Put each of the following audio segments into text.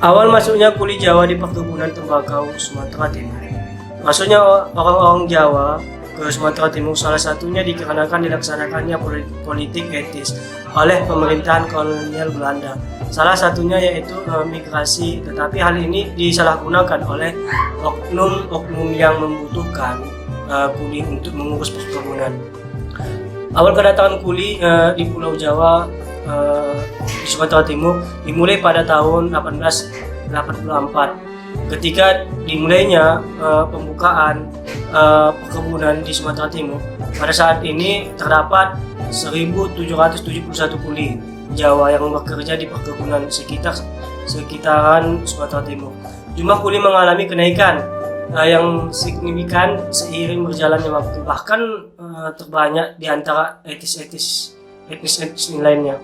Awal masuknya kuli Jawa di perkebunan tembakau Sumatera Timur. Masuknya orang-orang Jawa ke Sumatera Timur salah satunya dikarenakan dilaksanakannya politik etis oleh pemerintahan kolonial Belanda. Salah satunya yaitu migrasi, tetapi hal ini disalahgunakan oleh oknum-oknum yang membutuhkan kuli untuk mengurus perkebunan. Awal kedatangan kuli di Pulau Jawa di Sumatera Timur dimulai pada tahun 1884 ketika dimulainya pembukaan perkebunan di Sumatera Timur. Pada saat ini terdapat 1.771 kuli Jawa yang bekerja di perkebunan sekitaran Sumatera Timur. Jumlah kuli mengalami kenaikan yang signifikan seiring berjalannya waktu, bahkan terbanyak di antara etnis lainnya.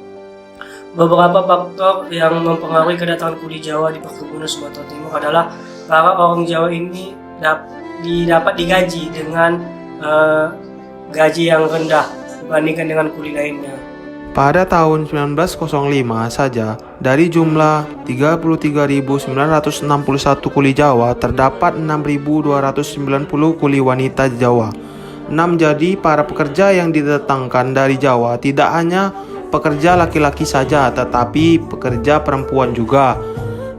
Beberapa faktor yang mempengaruhi kedatangan kuli Jawa di perkebunan Sumatera Timur adalah para orang Jawa ini dapat digaji dengan gaji yang rendah dibandingkan dengan kuli lainnya. Pada tahun 1905 saja, dari jumlah 33.961 kuli Jawa, terdapat 6.290 kuli wanita Jawa. 6 jadi para pekerja yang didatangkan dari Jawa tidak hanya pekerja laki-laki saja, tetapi pekerja perempuan juga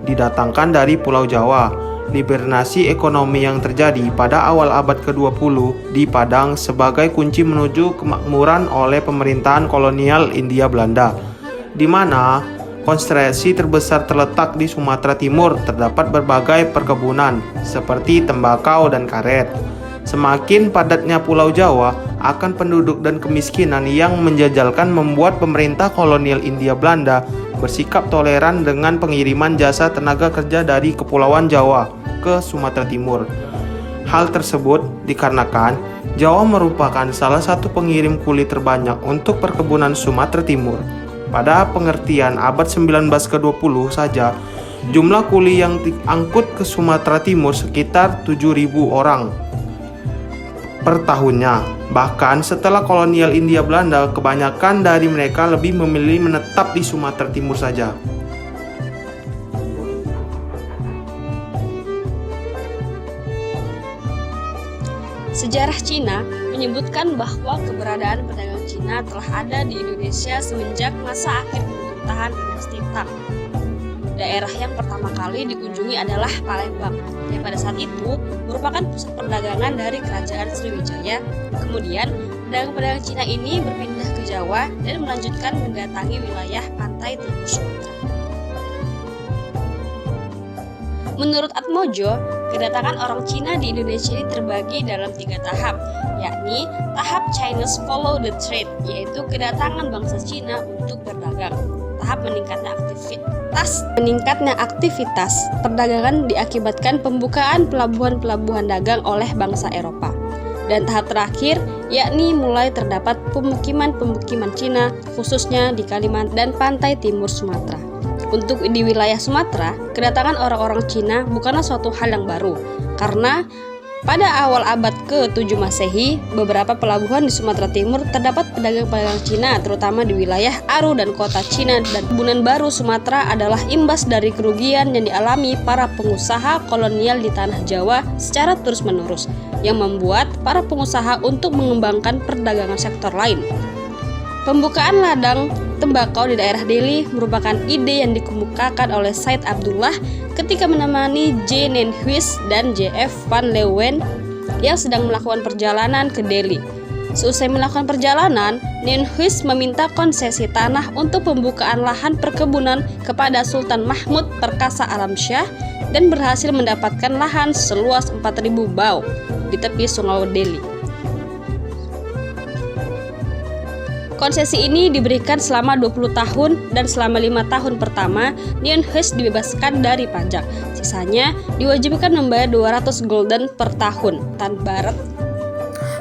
didatangkan dari Pulau Jawa. Liberalisasi ekonomi yang terjadi pada awal abad ke-20 di Padang sebagai kunci menuju kemakmuran oleh pemerintahan kolonial Hindia Belanda, di mana konsentrasi terbesar terletak di Sumatera Timur. Terdapat berbagai perkebunan seperti tembakau dan karet. Semakin padatnya Pulau Jawa akan penduduk dan kemiskinan yang menjajalkan membuat pemerintah kolonial Hindia Belanda bersikap toleran dengan pengiriman jasa tenaga kerja dari Kepulauan Jawa ke Sumatera Timur. Hal tersebut dikarenakan Jawa merupakan salah satu pengirim kuli terbanyak untuk perkebunan Sumatera Timur. Pada pengertian abad 19 ke-20 saja, jumlah kuli yang diangkut ke Sumatera Timur sekitar 7.000 orang per tahunnya. Bahkan setelah kolonial Hindia Belanda, kebanyakan dari mereka lebih memilih menetap di Sumatera Timur saja. Sejarah Cina menyebutkan bahwa keberadaan pedagang Cina telah ada di Indonesia semenjak masa akhir pemerintahan dinasti Tang. Daerah yang pertama kali dikunjungi adalah Palembang, yang pada saat itu merupakan pusat perdagangan dari Kerajaan Sriwijaya. Kemudian, pedagang-pedagang Cina ini berpindah ke Jawa dan melanjutkan mendatangi wilayah pantai timur Sumatera. Menurut Atmojo, kedatangan orang Cina di Indonesia ini terbagi dalam 3 tahap, yakni tahap Chinese Follow the Trade, yaitu kedatangan bangsa Cina untuk berdagang. Tahap meningkatnya aktivitas perdagangan diakibatkan pembukaan pelabuhan-pelabuhan dagang oleh bangsa Eropa. Dan tahap terakhir, yakni mulai terdapat pemukiman-pemukiman Cina, khususnya di Kalimantan dan pantai timur Sumatera. Untuk di wilayah Sumatera, kedatangan orang-orang Cina bukanlah suatu hal yang baru, karena pada awal abad ke-7 Masehi, beberapa pelabuhan di Sumatera Timur terdapat pedagang-pedagang Cina, terutama di wilayah Aru dan kota Cina. Dan perkebunan baru Sumatera adalah imbas dari kerugian yang dialami para pengusaha kolonial di tanah Jawa secara terus-menerus, yang membuat para pengusaha untuk mengembangkan perdagangan sektor lain. Pembukaan ladang tembakau di daerah Delhi merupakan ide yang dikemukakan oleh Said Abdullah ketika menemani J. Nenhuis dan J.F. van Leeuwen yang sedang melakukan perjalanan ke Delhi. Seusai melakukan perjalanan, Nenhuis meminta konsesi tanah untuk pembukaan lahan perkebunan kepada Sultan Mahmud Perkasa Alamsyah dan berhasil mendapatkan lahan seluas 4.000 bao di tepi Sungai Delhi. Konsesi ini diberikan selama 20 tahun dan selama 5 tahun pertama, Nenhuis dibebaskan dari pajak. Sisanya diwajibkan membayar 200 gulden per tahun tanpa barat.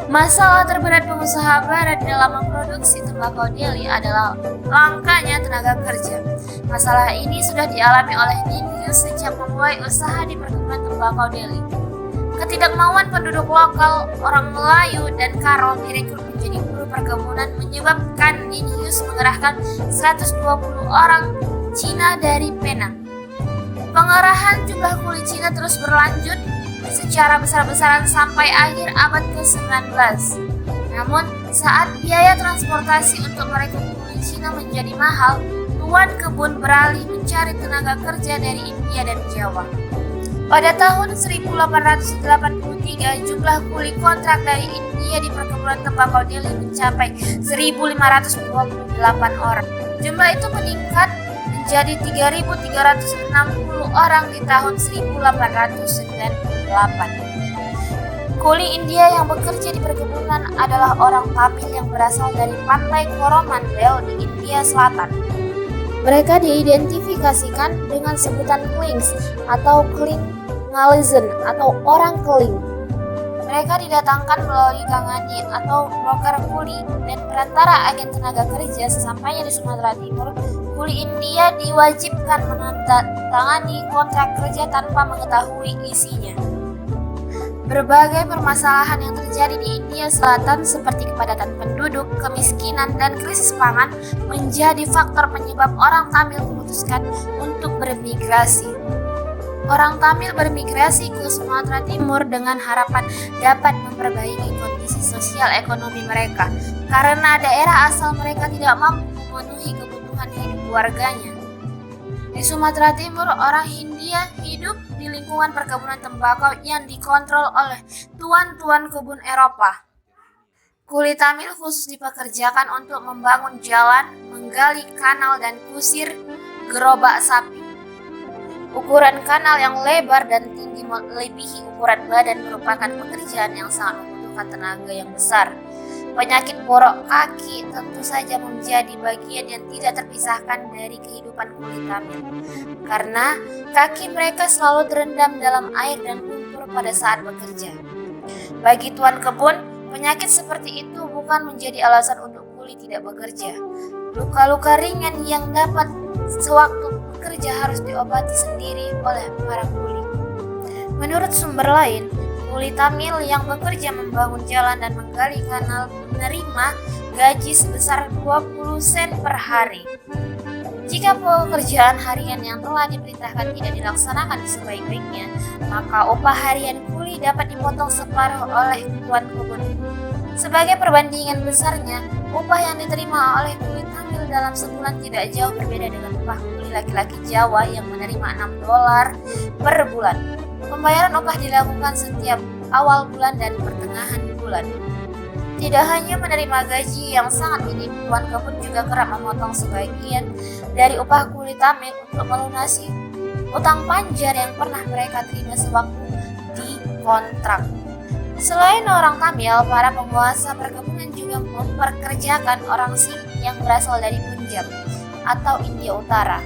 Masalah terberat pengusaha barat dalam memproduksi tembakau Delhi adalah langkanya tenaga kerja. Masalah ini sudah dialami oleh Nenhuis sejak memulai usaha di perkebunan tembakau Delhi. Ketidakmauan penduduk lokal, orang Melayu dan Karo direkrut menjadi buruh perkebunan menyebabkan Nenhuis mengerahkan 120 orang Cina dari Penang. Pengerahan jumlah kuli Cina terus berlanjut secara besar-besaran sampai akhir abad ke-19. Namun, saat biaya transportasi untuk merekrut kuli Cina menjadi mahal, tuan kebun beralih mencari tenaga kerja dari India dan Jawa. Pada tahun 1883, jumlah kuli kontrak dari India di perkebunan tembakau Delhi mencapai 1.528 orang. Jumlah itu meningkat menjadi 3.360 orang di tahun 1898. Kuli India yang bekerja di perkebunan adalah orang Tamil yang berasal dari pantai Coromandel di India Selatan. Mereka diidentifikasikan dengan sebutan Klings atau Klingalizen atau orang Kling. Mereka didatangkan melalui Kangani atau broker kuli dan perantara agen tenaga kerja. Sesampainya di Sumatera Timur, kuli India diwajibkan menandatangani kontrak kerja tanpa mengetahui isinya. Berbagai permasalahan yang terjadi di India Selatan seperti kepadatan penduduk, kemiskinan, dan krisis pangan menjadi faktor penyebab orang Tamil memutuskan untuk bermigrasi. Orang Tamil bermigrasi ke Sumatera Timur dengan harapan dapat memperbaiki kondisi sosial ekonomi mereka karena daerah asal mereka tidak mampu memenuhi kebutuhan hidup warganya. Di Sumatera Timur, orang Hindia hidup di lingkungan perkebunan tembakau yang dikontrol oleh tuan-tuan kebun Eropa. Kuli Tamil khusus dipekerjakan untuk membangun jalan, menggali kanal, dan kusir gerobak sapi. Ukuran kanal yang lebar dan tinggi melebihi ukuran badan merupakan pekerjaan yang sangat membutuhkan tenaga yang besar. Penyakit borok kaki tentu saja menjadi bagian yang tidak terpisahkan dari kehidupan kuli Tamil, karena kaki mereka selalu terendam dalam air dan lumpur pada saat bekerja. Bagi tuan kebun, penyakit seperti itu bukan menjadi alasan untuk kuli tidak bekerja. Luka-luka ringan yang dapat sewaktu bekerja harus diobati sendiri oleh para kuli. Menurut sumber lain, kuli Tamil yang bekerja membangun jalan dan menggali kanal menerima gaji sebesar 20 sen per hari. Jika pekerjaan harian yang telah diperintahkan tidak dilaksanakan sebaik-baiknya, maka upah harian kuli dapat dipotong separuh oleh tuan kebun. Sebagai perbandingan besarnya, upah yang diterima oleh kuli Tamil dalam sebulan tidak jauh berbeda dengan upah kuli laki-laki Jawa yang menerima $6 per bulan. Pembayaran upah dilakukan setiap awal bulan dan pertengahan bulan. Tidak hanya menerima gaji yang sangat minim, tuan kebun juga kerap memotong sebagian dari upah kuli Tamil untuk melunasi utang panjar yang pernah mereka terima sewaktu di kontrak. Selain orang Tamil, para penguasa perkebunan juga memperkerjakan orang Sikh yang berasal dari Punjab atau India Utara.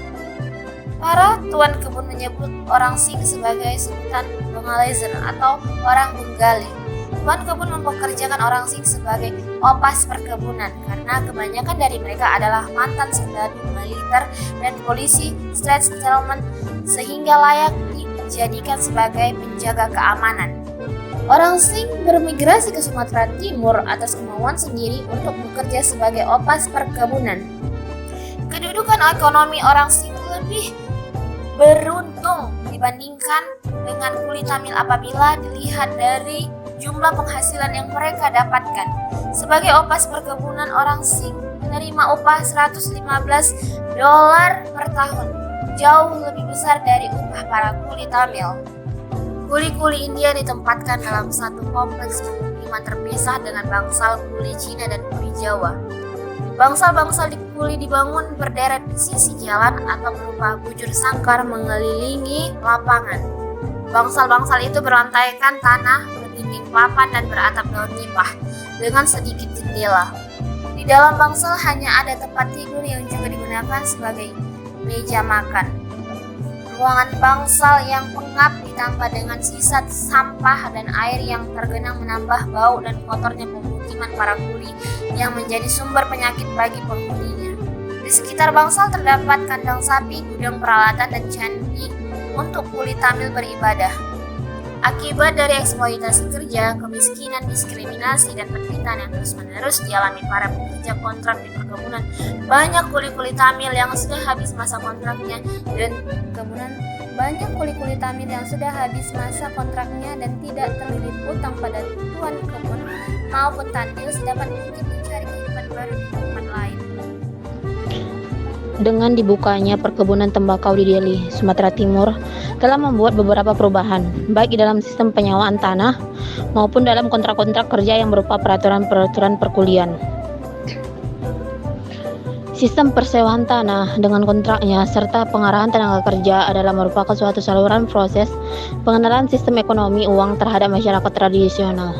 Para tuan kebun menyebut orang Sikh sebagai sebutan Bangalezen atau orang Bengali. Tuan kebun mempekerjakan orang Sikh sebagai opas perkebunan karena kebanyakan dari mereka adalah mantan serdadu militer dan polisi state settlement sehingga layak dijadikan sebagai penjaga keamanan. Orang Sikh bermigrasi ke Sumatera Timur atas kemauan sendiri untuk bekerja sebagai opas perkebunan. Kedudukan ekonomi orang Sikh lebih beruntung dibandingkan dengan kuli Tamil apabila dilihat dari jumlah penghasilan yang mereka dapatkan. Sebagai opas perkebunan, orang Sikh menerima upah $115 per tahun, jauh lebih besar dari upah para kuli Tamil. Kuli-kuli India ditempatkan dalam satu kompleks pemukiman terpisah dengan bangsal kuli Cina dan kuli Jawa. Bangsal-bangsal di kuli dibangun berderet di sisi jalan atau berupa bujur sangkar mengelilingi lapangan. Bangsal-bangsal itu berlantaikan tanah, berdinding papan dan beratap daun nipah dengan sedikit jendela. Di dalam bangsal hanya ada tempat tidur yang juga digunakan sebagai meja makan. Ruangan bangsal yang pengap ditambah dengan sisa sampah dan air yang tergenang menambah bau dan kotornya pemukiman para kuli yang menjadi sumber penyakit bagi penghuninya. Di sekitar bangsal terdapat kandang sapi, gudang peralatan, dan candi untuk kuli Tamil beribadah. Akibat dari eksploitasi kerja, kemiskinan, diskriminasi, dan penderitaan yang terus-menerus dialami para pekerja kontrak di perkebunan, banyak kuli-kuli Tamil yang sudah habis masa kontraknya dan kemudian banyak kuli-kuli tamir yang sudah habis masa kontraknya dan tidak terlilit utang pada tuan kebun maupun tandil sedapat mungkin mencari kehidupan baru di tempat lain. Dengan dibukanya perkebunan tembakau di Deli, Sumatera Timur, telah membuat beberapa perubahan, baik di dalam sistem penyewaan tanah maupun dalam kontrak-kontrak kerja yang berupa peraturan-peraturan perkulian. Sistem persewaan tanah dengan kontraknya serta pengarahan tenaga kerja adalah merupakan suatu saluran proses pengenalan sistem ekonomi uang terhadap masyarakat tradisional.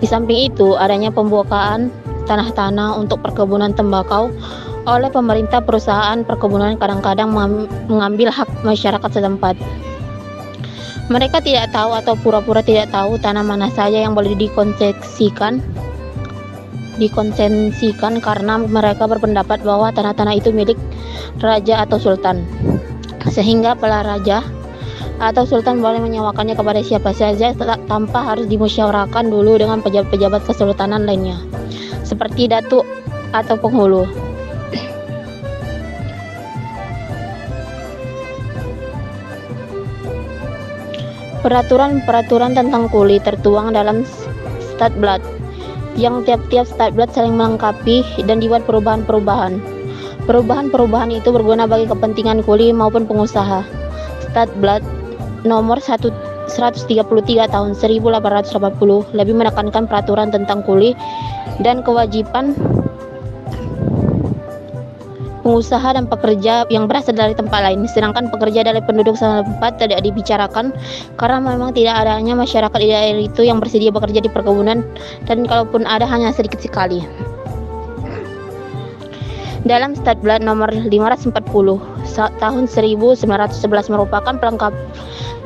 Di samping itu, adanya pembukaan tanah-tanah untuk perkebunan tembakau oleh pemerintah perusahaan perkebunan kadang-kadang mengambil hak masyarakat setempat. Mereka tidak tahu atau pura-pura tidak tahu tanah mana saja yang boleh dikonsesikan karena mereka berpendapat bahwa tanah-tanah itu milik raja atau sultan. Sehingga para raja atau sultan boleh menyewakannya kepada siapa saja tanpa harus dimusyawarahkan dulu dengan pejabat-pejabat kesultanan lainnya, seperti datuk atau penghulu. Peraturan-peraturan tentang kuli tertuang dalam Statblad, yang tiap-tiap Statblad saling melengkapi dan dibuat perubahan-perubahan. Perubahan-perubahan itu berguna bagi kepentingan kuli maupun pengusaha. Statblad nomor 133 tahun 1880 lebih menekankan peraturan tentang kuli dan kewajiban pengusaha dan pekerja yang berasal dari tempat lain, sedangkan pekerja dari penduduk setempat tidak dibicarakan karena memang tidak adanya masyarakat di daerah itu yang bersedia bekerja di perkebunan, dan kalaupun ada hanya sedikit sekali. Dalam Statblad nomor 540 tahun 1911 merupakan pelengkap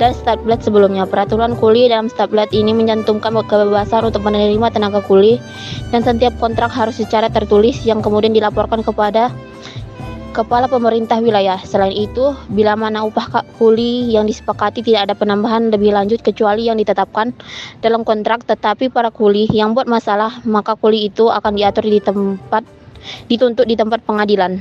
dari Statblad sebelumnya. Peraturan kuli dalam Statblad ini mencantumkan kebebasan untuk menerima tenaga kuli dan setiap kontrak harus secara tertulis yang kemudian dilaporkan kepada kepala pemerintah wilayah. Selain itu, bila mana upah kuli yang disepakati tidak ada penambahan lebih lanjut kecuali yang ditetapkan dalam kontrak, tetapi para kuli yang buat masalah, maka kuli itu akan diatur dituntut di tempat pengadilan.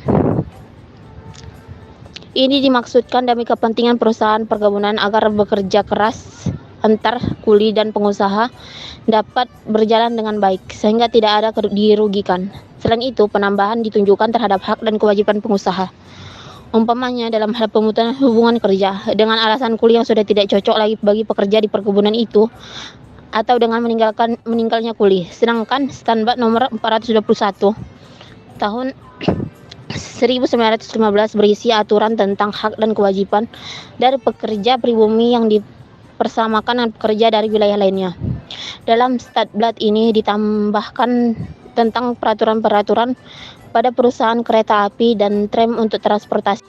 Ini dimaksudkan demi kepentingan perusahaan perkebunan agar bekerja keras antar kuli dan pengusaha dapat berjalan dengan baik sehingga tidak ada dirugikan. Selain itu, penambahan ditunjukkan terhadap hak dan kewajiban pengusaha. Umpamanya dalam hal pemutusan hubungan kerja dengan alasan kuli yang sudah tidak cocok lagi bagi pekerja di perkebunan itu, atau dengan meninggalnya kuli. Sedangkan Statblad nomor 421 tahun 1915 berisi aturan tentang hak dan kewajiban dari pekerja pribumi yang dipersamakan dengan pekerja dari wilayah lainnya. Dalam Statblad ini ditambahkan tentang peraturan-peraturan pada perusahaan kereta api dan tram untuk transportasi.